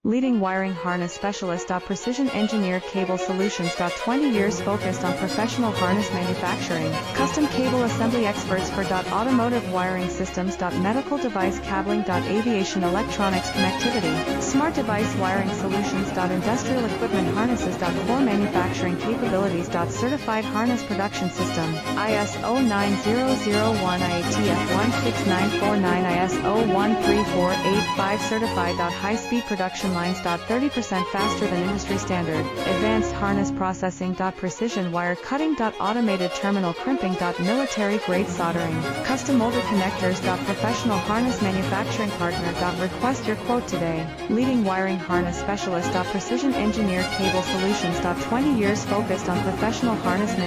Leading wiring harness specialist. Precision engineered cable solutions. 20 years focused on professional harness manufacturing. Custom cable assembly experts for automotive wiring systems. Medical device cabling. Aviation electronics connectivity. Smart device wiring solutions. Industrial equipment harnesses. Core manufacturing capabilities. Certified harness production system. ISO 9001 IATF 16949 ISO 13485 certified. High-speed production lines. 30% faster than industry standard. Advanced harness processing. Precision wire cutting. Automated terminal crimping. Military grade soldering. Custom molded connectors. Professional harness manufacturing partner. Request your quote today. Leading wiring harness specialist. Precision engineered cable solutions. 20 years focused on professional harness manufacturing.